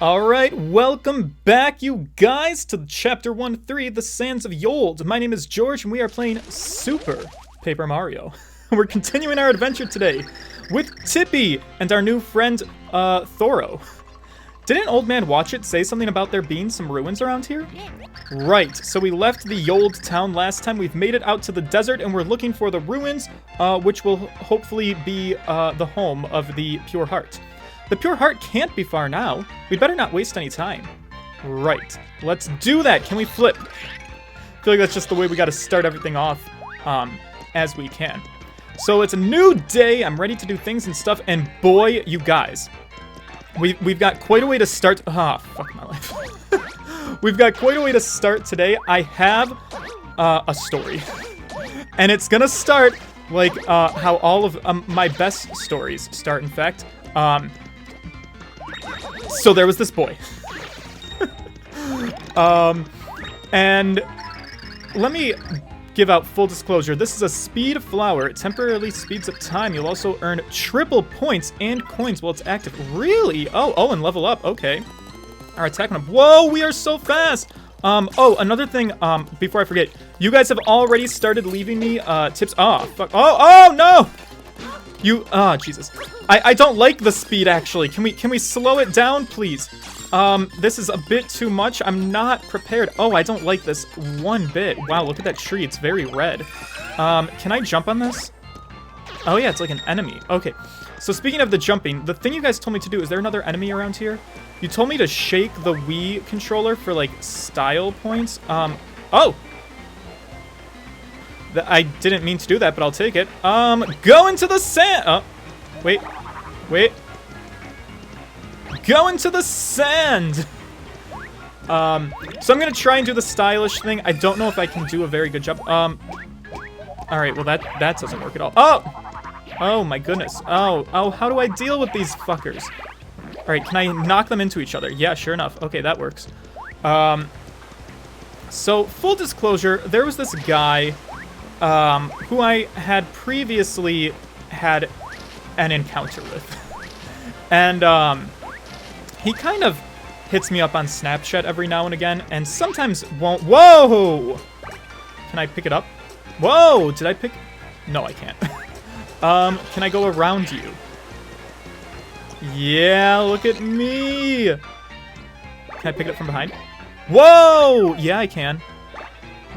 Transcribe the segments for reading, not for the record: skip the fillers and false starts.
Alright, welcome back, you guys, to Chapter 1-3, The Sands of Yold. My name is George, and we are playing Super Paper Mario. We're continuing our adventure today with Tippy and our new friend, Thoro. Didn't Old Man Watch It say something about there being some ruins around here? Right, so we left the Yold town last time. We've made it out to the desert, and we're looking for the ruins, which will hopefully be the home of the Pure Heart. The Pure Heart can't be far now. We'd better not waste any time. Right. Let's do that. Can we flip? I feel like that's just the way we gotta start everything off as we can. So it's a new day. I'm ready to do things and stuff. And boy, you guys, we've got quite a way to start. Ah, fuck my life. We've got quite a way to start today. I have a story. And it's gonna start like how all of my best stories start, in fact. So there was this boy. And let me give out full disclosure. This is a speed flower. It temporarily speeds up time. You'll also earn triple points and coins while it's active. Really? Oh, and level up. Okay. Our attack went up. Whoa, we are so fast. Oh, another thing, before I forget. You guys have already started leaving me, tips. Oh, fuck. Oh, no! Jesus. I don't like the speed, actually. Can we slow it down, please? This is a bit too much. I'm not prepared. Oh, I don't like this one bit. Wow, look at that tree. It's very red. Can I jump on this? Oh, yeah, it's like an enemy. Okay. So speaking of the jumping, the thing you guys told me to do, is there another enemy around here? You told me to shake the Wii controller for, like, style points. Oh! I didn't mean to do that, but I'll take it. Go into the sand! Oh, wait. Go into the sand! So I'm gonna try and do the stylish thing. I don't know if I can do a very good job. Alright, well that doesn't work at all. Oh my goodness. Oh, how do I deal with these fuckers? Alright, can I knock them into each other? Yeah, sure enough. Okay, that works. So, full disclosure, there was this guy who I had previously had an encounter with. And, he kind of hits me up on Snapchat every now and again, and sometimes won't— Whoa! Can I pick it up? Whoa! Did I pick— No, I can't. Can I go around you? Yeah, look at me! Can I pick it up from behind? Whoa! Yeah, I can.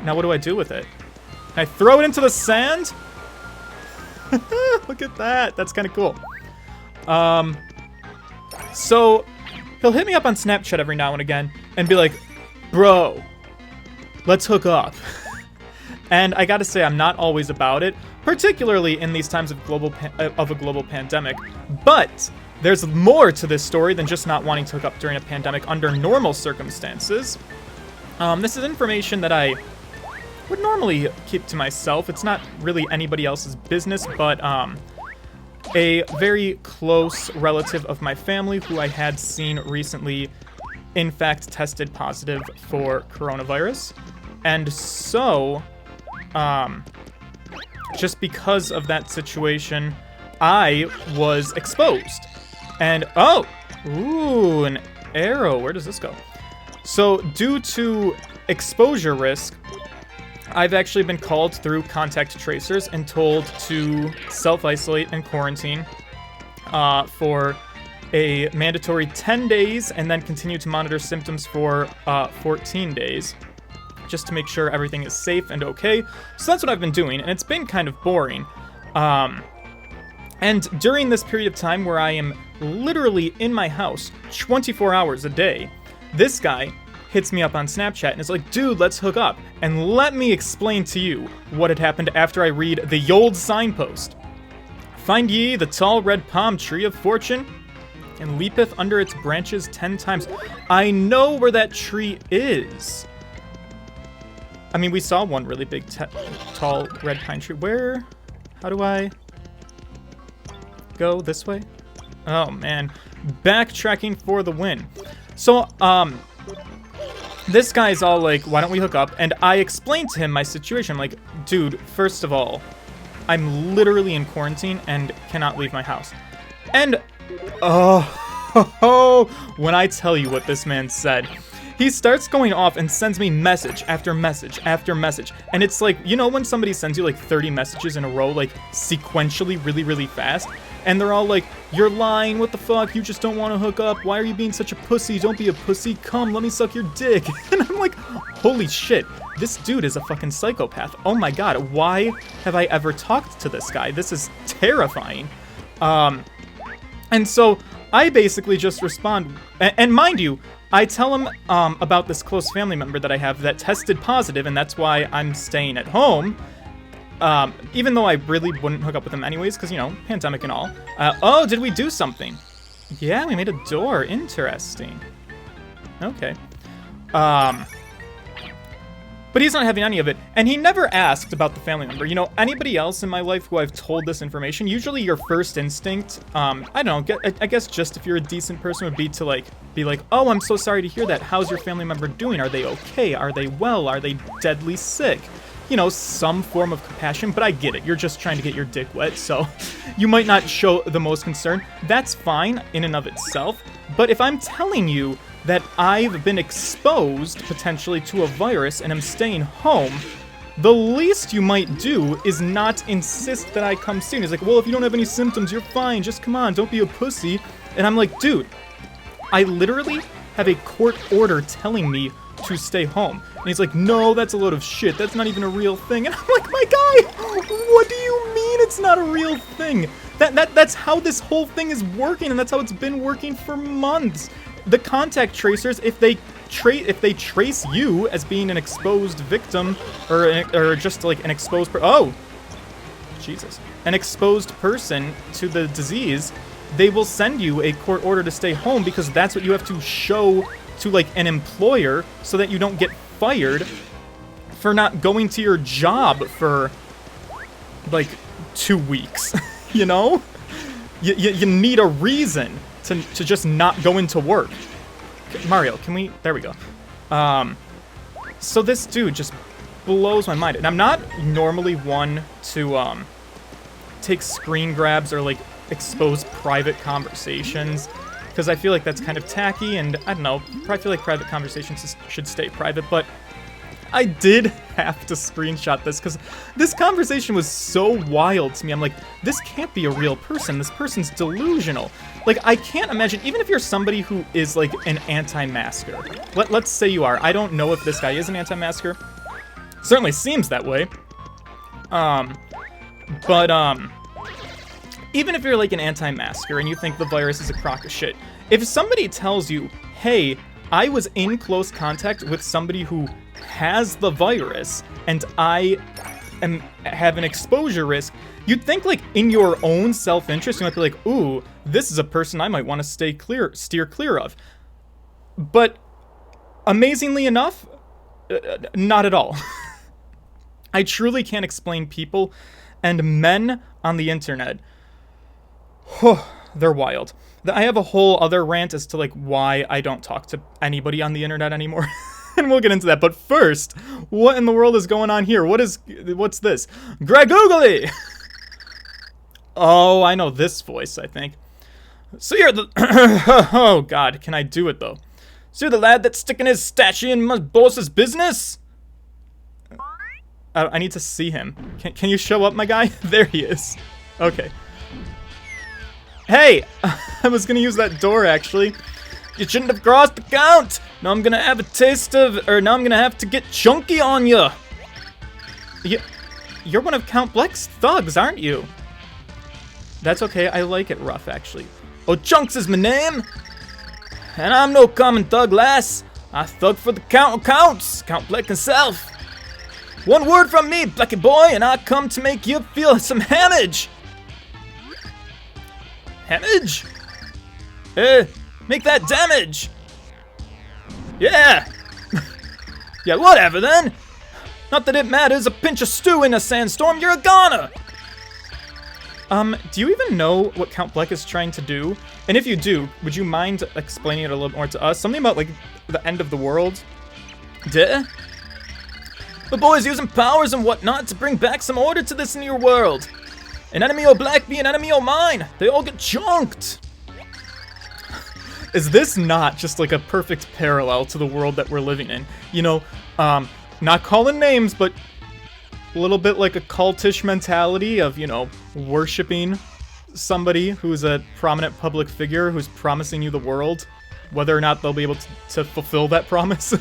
Now what do I do with it? Can I throw it into the sand? Look at that. That's kind of cool. So he'll hit me up on Snapchat every now and again and be like, bro, let's hook up. And I gotta say, I'm not always about it, particularly in these times of a global pandemic. But there's more to this story than just not wanting to hook up during a pandemic under normal circumstances. This is information that I would normally keep to myself. It's not really anybody else's business, but a very close relative of my family who I had seen recently, in fact, tested positive for coronavirus. And so, just because of that situation, I was exposed. And, ooh, an arrow. Where does this go? So, due to exposure risk, I've actually been called through contact tracers and told to self-isolate and quarantine for a mandatory 10 days and then continue to monitor symptoms for 14 days just to make sure everything is safe and okay. So that's what I've been doing, and it's been kind of boring. And during this period of time where I am literally in my house 24 hours a day, this guy hits me up on Snapchat and is like, dude, let's hook up. And let me explain to you what had happened after I read the Yold signpost. Find ye the tall red palm tree of fortune, and leapeth under its branches 10 times. I know where that tree is. I mean, we saw one really big, tall red pine tree. Where? How do I go this way? Oh, man. Backtracking for the win. So, this guy's all like, why don't we hook up? And I explained to him my situation. I'm like, dude, first of all, I'm literally in quarantine and cannot leave my house. And, Oh, when I tell you what this man said. He starts going off and sends me message after message after message. And it's like, you know when somebody sends you like 30 messages in a row, like sequentially really, really fast? And they're all like, you're lying, what the fuck, you just don't want to hook up, why are you being such a pussy, don't be a pussy, come, let me suck your dick. And I'm like, holy shit, this dude is a fucking psychopath. Oh my god, why have I ever talked to this guy? This is terrifying. And so I basically just respond, and mind you, I tell him about this close family member that I have that tested positive, and that's why I'm staying at home. Even though I really wouldn't hook up with him anyways, because, you know, pandemic and all. Oh, did we do something? Yeah, we made a door. Interesting. Okay. But he's not having any of it. And he never asked about the family member. You know, anybody else in my life who I've told this information, usually your first instinct, I don't know, I guess just if you're a decent person would be to, like, oh, I'm so sorry to hear that. How's your family member doing? Are they okay? Are they well? Are they deadly sick? You know, some form of compassion, but I get it. You're just trying to get your dick wet, so you might not show the most concern. That's fine in and of itself, but if I'm telling you that I've been exposed, potentially, to a virus and I'm staying home, the least you might do is not insist that I come soon. He's like, well, if you don't have any symptoms, you're fine. Just come on, don't be a pussy. And I'm like, dude, I literally have a court order telling me to stay home. And he's like, no, that's a load of shit. That's not even a real thing. And I'm like, my guy, what do you mean it's not a real thing? That's how this whole thing is working, and that's how it's been working for months. The contact tracers, if they trace you as being an exposed victim, or just like an exposed an exposed person to the disease, they will send you a court order to stay home because that's what you have to show to like an employer so that you don't get fired for not going to your job for like 2 weeks. You know, you need a reason to just not go into work. Mario, can we? There we go. So this dude just blows my mind, and I'm not normally one to take screen grabs or like expose private conversations, because I feel like that's kind of tacky, and I don't know, I feel like private conversations should stay private, but I did have to screenshot this because this conversation was so wild to me. I'm like, this can't be a real person. This person's delusional. Like, I can't imagine, even if you're somebody who is like an anti-masker. Let's say you are. I don't know if this guy is an anti-masker. Certainly seems that way. Even if you're like an anti-masker and you think the virus is a crock of shit, if somebody tells you, hey, I was in close contact with somebody who has the virus and I have an exposure risk, you'd think like in your own self-interest, you might be like, ooh, this is a person I might want to steer clear of. But amazingly enough, not at all. I truly can't explain people, and men on the internet, they're wild. I have a whole other rant as to like why I don't talk to anybody on the internet anymore. And we'll get into that. But first, what in the world is going on here? What's this? Greg Oogly! Oh, I know this voice, I think. So you're the... Oh, God, can I do it, though? So you're the lad that's sticking his statue in my boss's business? I need to see him. Can you show up, my guy? There he is. Okay. Hey! I was gonna use that door, actually. You shouldn't have crossed the count! Now I'm gonna have a taste of... Or now I'm gonna have to get chunky on you! You're one of Count Bleck's thugs, aren't you? That's okay, I like it rough, actually. Oh, Chunks is my name! And I'm no common thug, lass. I thug for the Count of Counts, Count Bleck himself. One word from me, Blecky boy, and I come to make you feel some hamage! Hamage? Make that damage! Yeah! Yeah, whatever then! Not that it matters, a pinch of stew in a sandstorm, you're a goner! Do you even know what Count Bleck is trying to do? And if you do, would you mind explaining it a little more to us? Something about, like, the end of the world? Duh? The boy's using powers and whatnot to bring back some order to this new world. An enemy o' Black be an enemy o' mine. They all get chunked. Is this not just like a perfect parallel to the world that we're living in? You know, not calling names, but a little bit like a cultish mentality of, you know, worshiping somebody who's a prominent public figure who's promising you the world, whether or not they'll be able to fulfill that promise.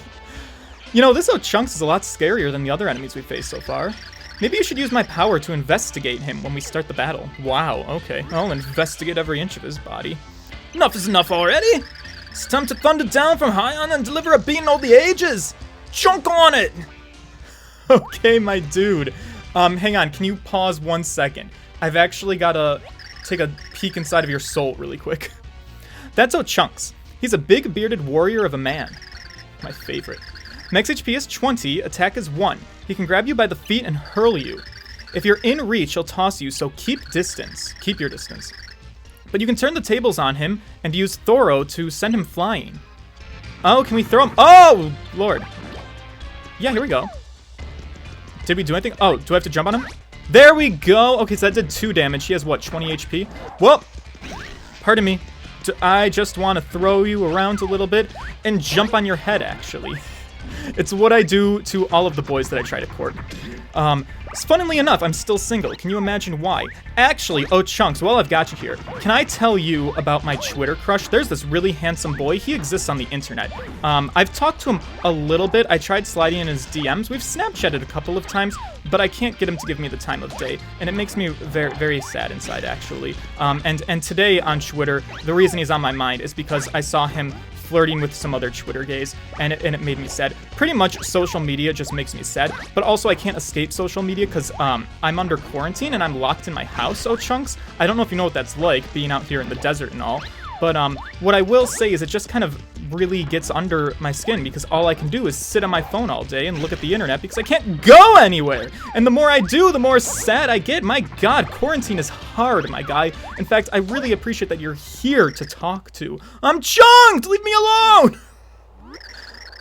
You know, this Chunks is a lot scarier than the other enemies we've faced so far. Maybe you should use my power to investigate him when we start the battle. Wow, okay. I'll investigate every inch of his body. Enough is enough already! It's time to thunder down from high on and deliver a beating all the ages! Chunk on it! Okay, my dude. Hang on, can you pause 1 second? I've actually gotta take a peek inside of your soul really quick. That's Chunks. He's a big bearded warrior of a man. My favorite. Max HP is 20, attack is 1. He can grab you by the feet and hurl you. If you're in reach, he'll toss you, so keep distance. Keep your distance. But you can turn the tables on him and use Thoro to send him flying. Oh, can we throw him? Oh, Lord. Yeah, here we go. Did we do anything? Oh, do I have to jump on him? There we go. Okay, so that did 2 damage. He has, what, 20 HP? Well, pardon me. I just want to throw you around a little bit and jump on your head, actually. It's what I do to all of the boys that I try to court. Funnily enough, I'm still single. Can you imagine why? Actually, Chunks, while I've got you here, can I tell you about my Twitter crush? There's this really handsome boy. He exists on the internet. I've talked to him a little bit. I tried sliding in his DMs. We've Snapchatted a couple of times, but I can't get him to give me the time of day, and it makes me very, very sad inside, actually. And today on Twitter, the reason he's on my mind is because I saw him flirting with some other Twitter gays, and it made me sad. Pretty much social media just makes me sad, but also I can't escape social media because I'm under quarantine and I'm locked in my house, Chunks. I don't know if you know what that's like, being out here in the desert and all, but what I will say is it just kind of really gets under my skin because all I can do is sit on my phone all day and look at the internet because I can't go anywhere. And the more I do, the more sad I get. My God, quarantine is hard, my guy. In fact, I really appreciate that you're here to talk to. I'm chunked! Leave me alone!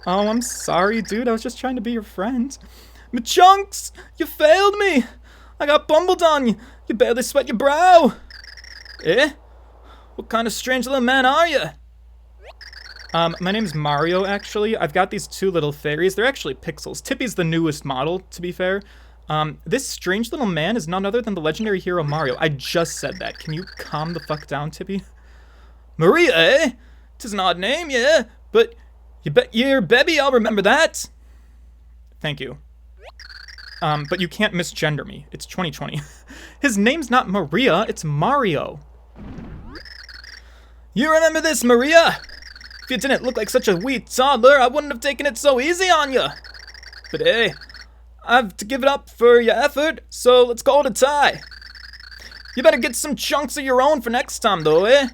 Oh, I'm sorry, dude. I was just trying to be your friend. Chunks, you failed me. I got bumbled on you. You barely sweat your brow. Eh? What kind of strange little man are you? My name's Mario, actually. I've got these 2 little fairies. They're actually pixels. Tippy's the newest model, to be fair. This strange little man is none other than the legendary hero Mario. I just said that. Can you calm the fuck down, Tippy? Maria, eh? 'Tis an odd name, yeah, but you bet your baby I'll remember that. Thank you. But you can't misgender me. It's 2020. His name's not Maria, it's Mario. You remember this, Maria? If you didn't look like such a wee toddler, I wouldn't have taken it so easy on you. But hey, I've to give it up for your effort, so let's call it a tie. You better get some chunks of your own for next time, though, eh?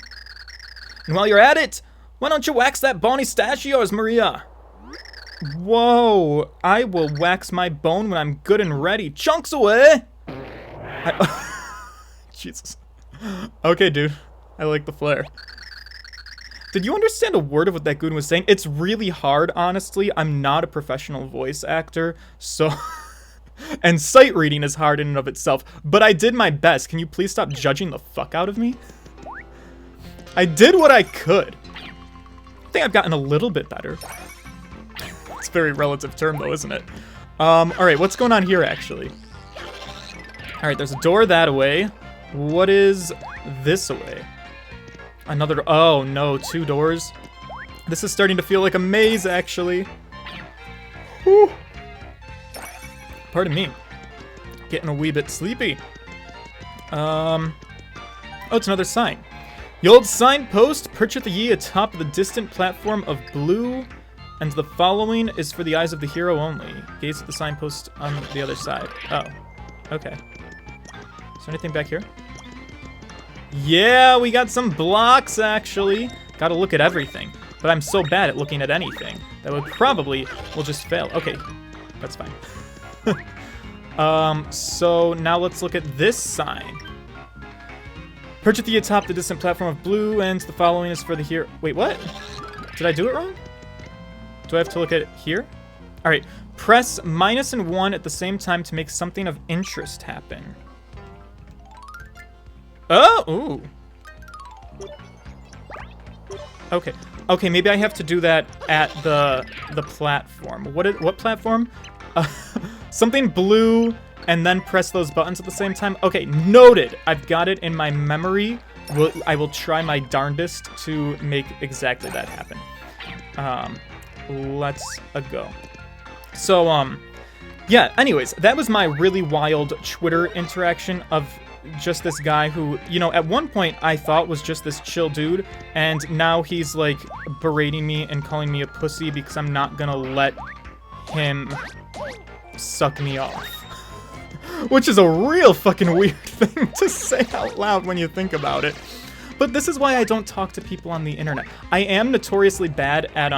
And while you're at it, why don't you wax that bony stache of yours, Maria? Whoa, I will wax my bone when I'm good and ready. Chunks away! Jesus. Okay, dude. I like the flair. Did you understand a word of what that goon was saying? It's really hard, honestly. I'm not a professional voice actor, so... and sight reading is hard in and of itself, but I did my best. Can you please stop judging the fuck out of me? I did what I could. I think I've gotten a little bit better. It's a very relative term, though, isn't it? Alright, what's going on here, actually? Alright, there's a door that way. What is this away? Another, oh no, 2 doors. This is starting to feel like a maze, actually. Whew. Pardon me. Getting a wee bit sleepy. Oh, it's another sign. The old signpost, percheth ye atop the distant platform of blue, and the following is for the eyes of the hero only. Gaze at the signpost on the other side. Oh, okay. Is there anything back here? Yeah, we got some blocks, actually. Gotta look at everything. But I'm so bad at looking at anything that will just fail. Okay, that's fine. So now let's look at this sign. Perch at the atop the distant platform of blue, and the following is for the hero. Wait, what? Did I do it wrong? Do I have to look at it here? All right, press minus and 1 at the same time to make something of interest happen. Oh, ooh. Okay, Okay, maybe I have to do that at the platform. What platform? Something blue, and then press those buttons at the same time. Okay, noted. I've got it in my memory. I will try my darndest to make exactly that happen. Let's go. So, yeah, anyways, that was my really wild Twitter interaction of just this guy who, you know, at one point I thought was just this chill dude, and now he's, like, berating me and calling me a pussy because I'm not gonna let him suck me off. Which is a real fucking weird thing to say out loud when you think about it. But this is why I don't talk to people on the internet. I am notoriously bad at,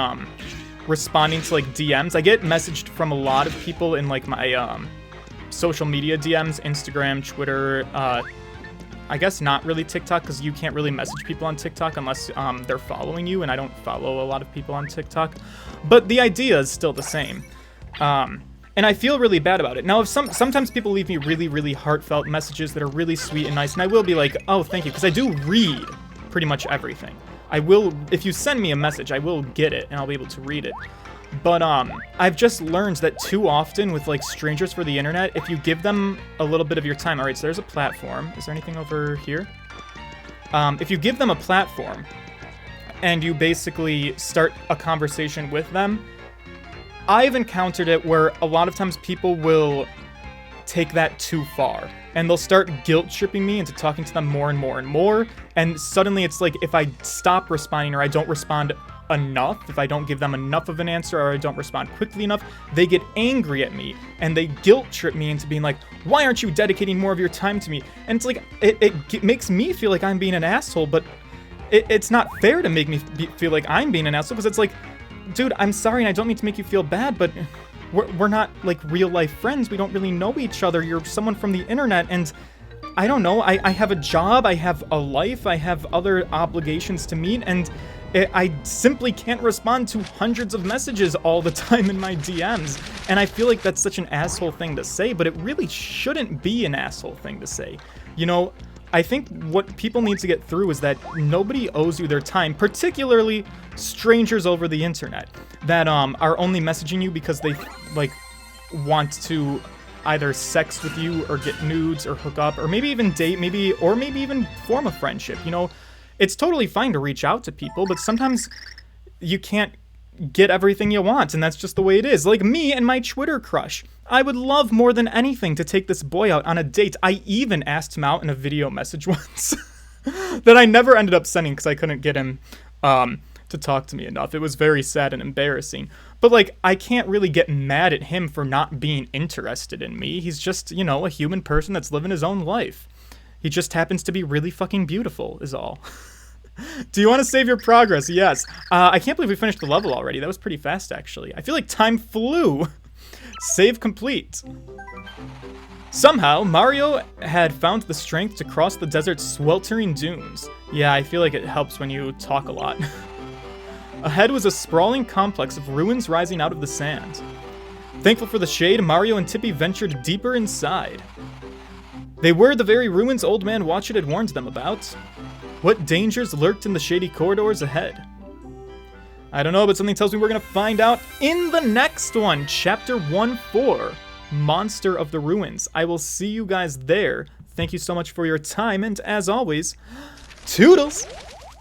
responding to, like, DMs. I get messaged from a lot of people in, like, my, social media DMs, Instagram, Twitter, I guess not really TikTok, because you can't really message people on TikTok unless, they're following you, and I don't follow a lot of people on TikTok. But the idea is still the same. And I feel really bad about it. Now, if sometimes people leave me really, really heartfelt messages that are really sweet and nice, and I will be like, oh, thank you, because I do read pretty much everything. I will, if you send me a message, I will get it, and I'll be able to read it. But, I've just learned that too often with, like, strangers for the internet, if you give them a little bit of your time, alright, so there's a platform. Is there anything over here? If you give them a platform, and you basically start a conversation with them, I've encountered it where a lot of times people will take that too far, and they'll start guilt-tripping me into talking to them more and more and more, and suddenly it's like if I stop responding or I don't respond enough, if I don't give them enough of an answer or I don't respond quickly enough, they get angry at me, and they guilt-trip me into being like, why aren't you dedicating more of your time to me? And it's like, it makes me feel like I'm being an asshole, but it's not fair to make me feel like I'm being an asshole, because it's like, dude, I'm sorry, and I don't mean to make you feel bad, but we're not, like, real-life friends. We don't really know each other. You're someone from the internet, and I don't know. I have a job. I have a life. I have other obligations to meet, and I simply can't respond to hundreds of messages all the time in my DMs. And I feel like that's such an asshole thing to say, but it really shouldn't be an asshole thing to say. You know, I think what people need to get through is that nobody owes you their time, particularly strangers over the internet that are only messaging you because they, like, want to either sex with you or get nudes or hook up or maybe even date, maybe even form a friendship. You know, it's totally fine to reach out to people, but sometimes you can't get everything you want, and that's just the way it is. Like me and my Twitter crush. I would love more than anything to take this boy out on a date. I even asked him out in a video message once that I never ended up sending because I couldn't get him to talk to me enough. It was very sad and embarrassing. But, like, I can't really get mad at him for not being interested in me. He's just, you know, a human person that's living his own life. He just happens to be really fucking beautiful, is all. Do you want to save your progress? Yes. I can't believe we finished the level already. That was pretty fast, actually. I feel like time flew. Save complete. Somehow, Mario had found the strength to cross the desert's sweltering dunes. Yeah, I feel like it helps when you talk a lot. Ahead was a sprawling complex of ruins rising out of the sand. Thankful for the shade, Mario and Tippy ventured deeper inside. They were the very ruins Old Man Watchet had warned them about. What dangers lurked in the shady corridors ahead? I don't know, but something tells me we're gonna find out in the next one, Chapter 1-4, Monster of the Ruins. I will see you guys there. Thank you so much for your time, and as always, toodles!